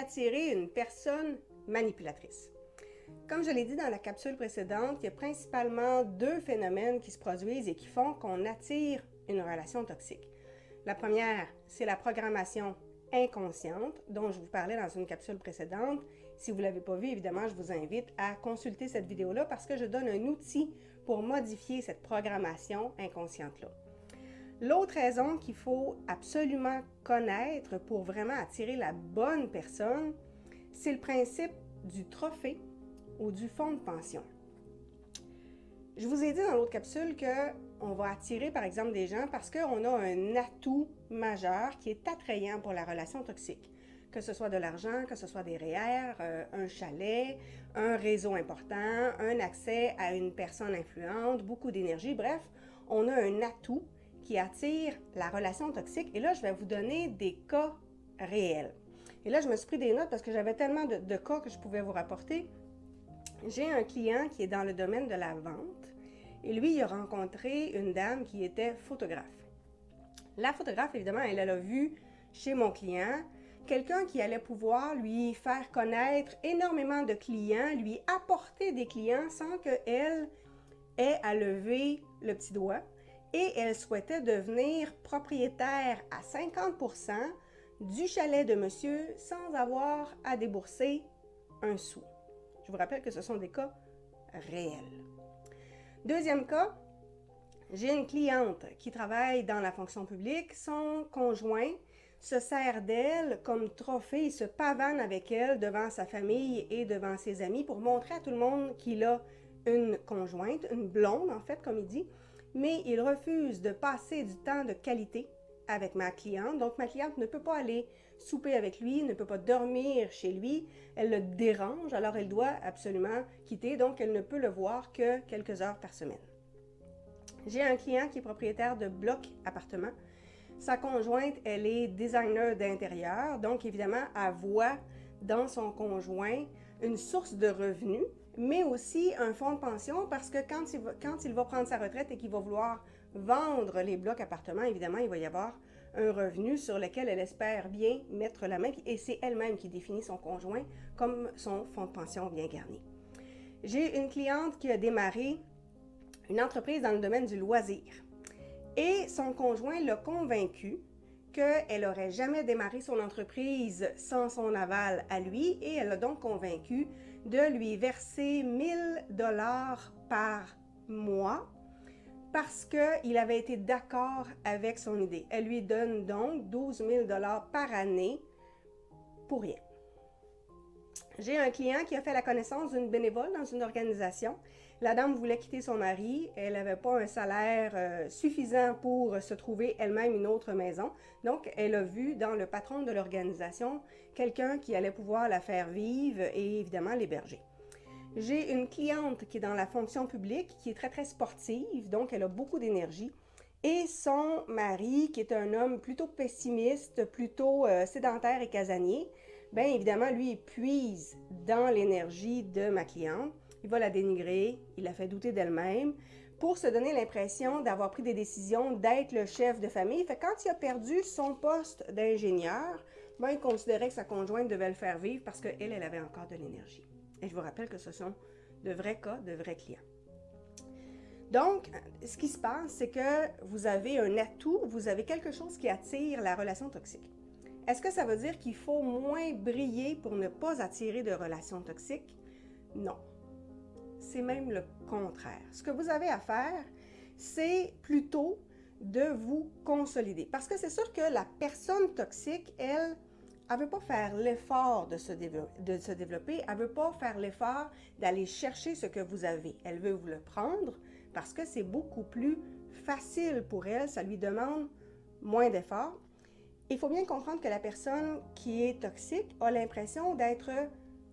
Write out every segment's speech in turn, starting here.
attirer une personne manipulatrice. Comme je l'ai dit dans la capsule précédente, il y a principalement deux phénomènes qui se produisent et qui font qu'on attire une relation toxique. La première, c'est la programmation inconsciente dont je vous parlais dans une capsule précédente. Si vous ne l'avez pas vu, évidemment, je vous invite à consulter cette vidéo-là parce que je donne un outil pour modifier cette programmation inconsciente-là. L'autre raison qu'il faut absolument connaître pour vraiment attirer la bonne personne, c'est le principe du trophée ou du fonds de pension. Je vous ai dit dans l'autre capsule qu'on va attirer par exemple des gens parce qu'on a un atout majeur qui est attrayant pour la relation toxique. Que ce soit de l'argent, que ce soit des REER, un chalet, un réseau important, un accès à une personne influente, beaucoup d'énergie, bref, on a un atout qui attire la relation toxique. Et là, je vais vous donner des cas réels. Et là, je me suis pris des notes parce que j'avais tellement de cas que je pouvais vous rapporter. J'ai un client qui est dans le domaine de la vente et lui, il a rencontré une dame qui était photographe. La photographe, évidemment, elle a vu chez mon client quelqu'un qui allait pouvoir lui faire connaître énormément de clients, lui apporter des clients sans qu'elle ait à lever le petit doigt. Et elle souhaitait devenir propriétaire à 50% du chalet de monsieur sans avoir à débourser un sou. Je vous rappelle que ce sont des cas réels. Deuxième cas, j'ai une cliente qui travaille dans la fonction publique. Son conjoint se sert d'elle comme trophée, il se pavane avec elle devant sa famille et devant ses amis pour montrer à tout le monde qu'il a une conjointe, une blonde en fait, comme il dit, mais il refuse de passer du temps de qualité avec ma cliente. Donc, ma cliente ne peut pas aller souper avec lui, ne peut pas dormir chez lui. Elle le dérange, alors elle doit absolument quitter. Donc, elle ne peut le voir que quelques heures par semaine. J'ai un client qui est propriétaire de blocs appartements. Sa conjointe, elle est designer d'intérieur. Donc, évidemment, elle voit dans son conjoint une source de revenus, mais aussi un fonds de pension parce que quand il va prendre sa retraite et qu'il va vouloir vendre les blocs appartements, évidemment, il va y avoir un revenu sur lequel elle espère bien mettre la main et c'est elle-même qui définit son conjoint comme son fonds de pension bien garni. J'ai une cliente qui a démarré une entreprise dans le domaine du loisir et son conjoint l'a convaincue qu'elle n'aurait jamais démarré son entreprise sans son aval à lui et elle l'a donc convaincu de lui verser 1000 $ par mois parce qu'il avait été d'accord avec son idée. Elle lui donne donc 12 000 $ par année pour rien. J'ai un client qui a fait la connaissance d'une bénévole dans une organisation. La dame voulait quitter son mari. Elle n'avait pas un salaire suffisant pour se trouver elle-même une autre maison. Donc, elle a vu dans le patron de l'organisation quelqu'un qui allait pouvoir la faire vivre et évidemment l'héberger. J'ai une cliente qui est dans la fonction publique, qui est très, très sportive, donc elle a beaucoup d'énergie. Et son mari, qui est un homme plutôt pessimiste, plutôt sédentaire et casanier, bien évidemment, lui, il puise dans l'énergie de ma cliente. Il va la dénigrer, il la fait douter d'elle-même pour se donner l'impression d'avoir pris des décisions, d'être le chef de famille. Fait que quand il a perdu son poste d'ingénieur, ben, il considérait que sa conjointe devait le faire vivre parce qu'elle, elle avait encore de l'énergie. Et je vous rappelle que ce sont de vrais cas, de vrais clients. Donc, ce qui se passe, c'est que vous avez un atout, vous avez quelque chose qui attire la relation toxique. Est-ce que ça veut dire qu'il faut moins briller pour ne pas attirer de relations toxiques? Non. C'est même le contraire. Ce que vous avez à faire, c'est plutôt de vous consolider. Parce que c'est sûr que la personne toxique, elle ne veut pas faire l'effort de se développer, elle ne veut pas faire l'effort d'aller chercher ce que vous avez. Elle veut vous le prendre parce que c'est beaucoup plus facile pour elle, ça lui demande moins d'efforts. Il faut bien comprendre que la personne qui est toxique a l'impression d'être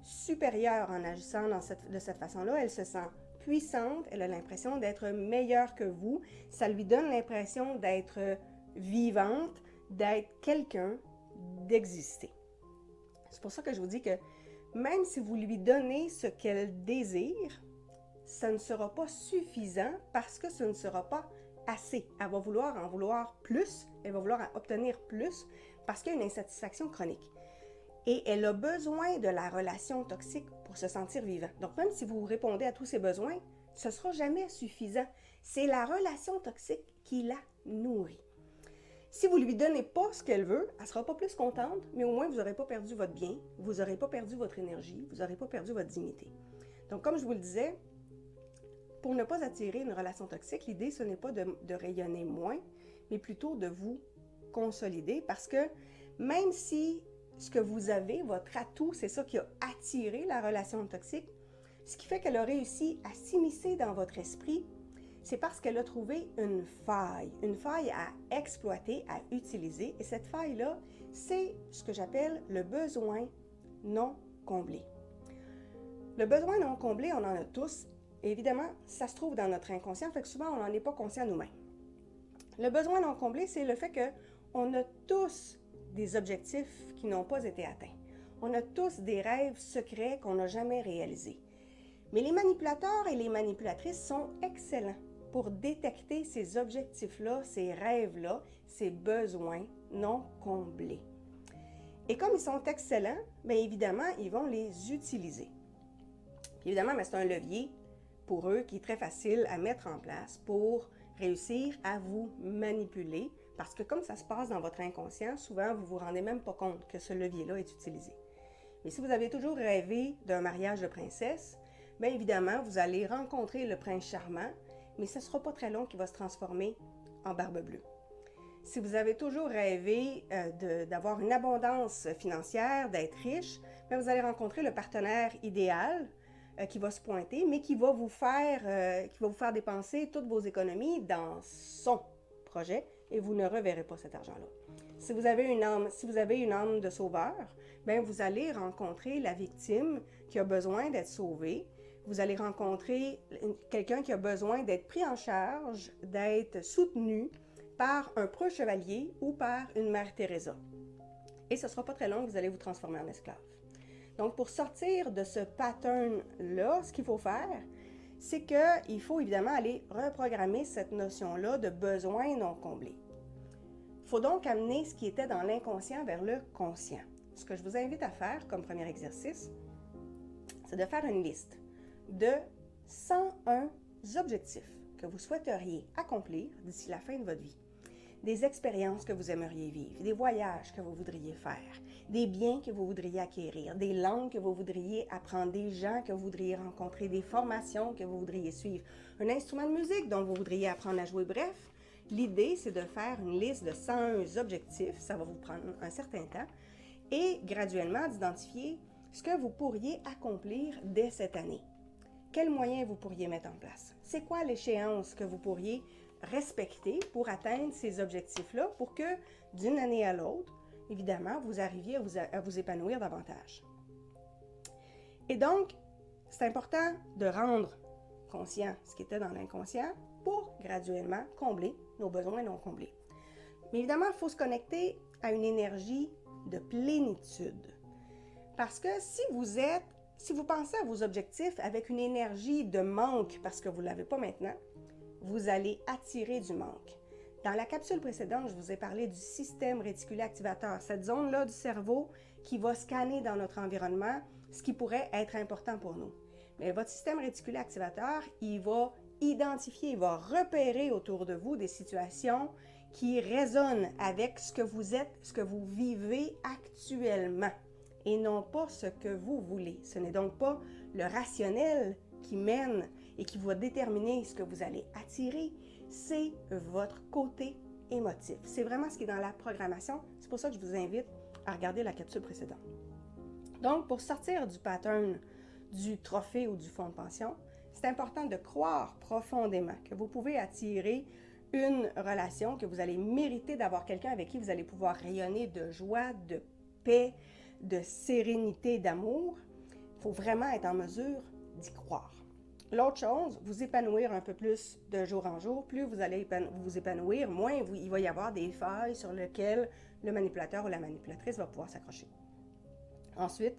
supérieure en agissant de cette façon-là. Elle se sent puissante, elle a l'impression d'être meilleure que vous. Ça lui donne l'impression d'être vivante, d'être quelqu'un, d'exister. C'est pour ça que je vous dis que même si vous lui donnez ce qu'elle désire, ça ne sera pas suffisant parce que ce ne sera pas assez. Elle va vouloir en vouloir plus, elle va vouloir en obtenir plus parce qu'il y a une insatisfaction chronique. Et elle a besoin de la relation toxique pour se sentir vivant. Donc, même si vous répondez à tous ses besoins, ce ne sera jamais suffisant. C'est la relation toxique qui la nourrit. Si vous ne lui donnez pas ce qu'elle veut, elle ne sera pas plus contente, mais au moins vous n'aurez pas perdu votre bien, vous n'aurez pas perdu votre énergie, vous n'aurez pas perdu votre dignité. Donc, comme je vous le disais, pour ne pas attirer une relation toxique, l'idée, ce n'est pas de rayonner moins, mais plutôt de vous consolider, parce que même si ce que vous avez, votre atout, c'est ça qui a attiré la relation toxique, ce qui fait qu'elle a réussi à s'immiscer dans votre esprit, c'est parce qu'elle a trouvé une faille à exploiter, à utiliser. Et cette faille-là, c'est ce que j'appelle le besoin non comblé. Le besoin non comblé, on en a tous. Et évidemment, ça se trouve dans notre inconscient, fait que souvent, on n'en est pas conscient nous-mêmes. Le besoin non comblé, c'est le fait qu'on a tous des objectifs qui n'ont pas été atteints. On a tous des rêves secrets qu'on n'a jamais réalisés. Mais les manipulateurs et les manipulatrices sont excellents pour détecter ces objectifs-là, ces rêves-là, ces besoins non comblés. Et comme ils sont excellents, bien évidemment, ils vont les utiliser. Puis évidemment, c'est un levier pour eux qui est très facile à mettre en place pour réussir à vous manipuler, parce que comme ça se passe dans votre inconscient, souvent vous ne vous rendez même pas compte que ce levier-là est utilisé. Mais si vous avez toujours rêvé d'un mariage de princesse, bien évidemment, vous allez rencontrer le prince charmant, mais ce ne sera pas très long qu'il va se transformer en barbe bleue. Si vous avez toujours rêvé d'avoir une abondance financière, d'être riche, bien vous allez rencontrer le partenaire idéal qui va se pointer, mais qui va vous faire dépenser toutes vos économies dans son projet et vous ne reverrez pas cet argent-là. Si vous avez une âme de sauveur, bien vous allez rencontrer la victime qui a besoin d'être sauvée. Vous allez rencontrer quelqu'un qui a besoin d'être pris en charge, d'être soutenu par un preux chevalier ou par une mère Teresa. Et ce ne sera pas très long, vous allez vous transformer en esclave. Donc, pour sortir de ce pattern-là, ce qu'il faut faire, c'est qu'il faut évidemment aller reprogrammer cette notion-là de besoin non comblé. Il faut donc amener ce qui était dans l'inconscient vers le conscient. Ce que je vous invite à faire comme premier exercice, c'est de faire une liste de 101 objectifs que vous souhaiteriez accomplir d'ici la fin de votre vie. Des expériences que vous aimeriez vivre, des voyages que vous voudriez faire, des biens que vous voudriez acquérir, des langues que vous voudriez apprendre, des gens que vous voudriez rencontrer, des formations que vous voudriez suivre, un instrument de musique dont vous voudriez apprendre à jouer. Bref, l'idée, c'est de faire une liste de 101 objectifs, ça va vous prendre un certain temps, et graduellement d'identifier ce que vous pourriez accomplir dès cette année. Quels moyens vous pourriez mettre en place? C'est quoi l'échéance que vous pourriez respecter pour atteindre ces objectifs-là pour que d'une année à l'autre, évidemment, vous arriviez à vous épanouir davantage. Et donc, c'est important de rendre conscient ce qui était dans l'inconscient pour graduellement combler nos besoins non comblés. Mais évidemment, il faut se connecter à une énergie de plénitude. Parce que si vous pensez à vos objectifs avec une énergie de manque parce que vous ne l'avez pas maintenant, vous allez attirer du manque. Dans la capsule précédente, je vous ai parlé du système réticulé activateur, cette zone-là du cerveau qui va scanner dans notre environnement ce qui pourrait être important pour nous. Mais votre système réticulé activateur, il va identifier, il va repérer autour de vous des situations qui résonnent avec ce que vous êtes, ce que vous vivez actuellement, et non pas ce que vous voulez. Ce n'est donc pas le rationnel qui mène et qui va déterminer ce que vous allez attirer, c'est votre côté émotif. C'est vraiment ce qui est dans la programmation. C'est pour ça que je vous invite à regarder la capsule précédente. Donc, pour sortir du pattern du trophée ou du fonds de pension, c'est important de croire profondément que vous pouvez attirer une relation, que vous allez mériter d'avoir quelqu'un avec qui vous allez pouvoir rayonner de joie, de paix, de sérénité, d'amour. Il faut vraiment être en mesure d'y croire. L'autre chose, vous épanouir un peu plus de jour en jour. Plus vous allez vous épanouir, moins il va y avoir des failles sur lesquelles le manipulateur ou la manipulatrice va pouvoir s'accrocher. Ensuite,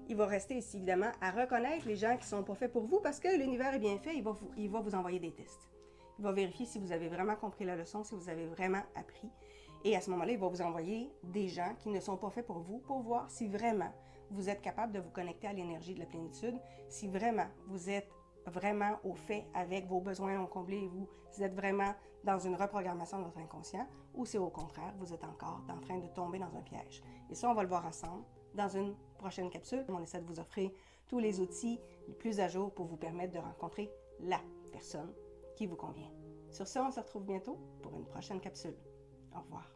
il va rester ici, évidemment, à reconnaître les gens qui ne sont pas faits pour vous parce que l'univers est bien fait, il va vous envoyer des tests. Il va vérifier si vous avez vraiment compris la leçon, si vous avez vraiment appris. Et à ce moment-là, il va vous envoyer des gens qui ne sont pas faits pour vous, pour voir si vraiment vous êtes capable de vous connecter à l'énergie de la plénitude, si vraiment vous êtes vraiment au fait avec vos besoins non comblés et vous êtes vraiment dans une reprogrammation de votre inconscient, ou si au contraire, vous êtes encore en train de tomber dans un piège. Et ça, on va le voir ensemble dans une prochaine capsule. On essaie de vous offrir tous les outils les plus à jour pour vous permettre de rencontrer la personne qui vous convient. Sur ce, on se retrouve bientôt pour une prochaine capsule. Au revoir.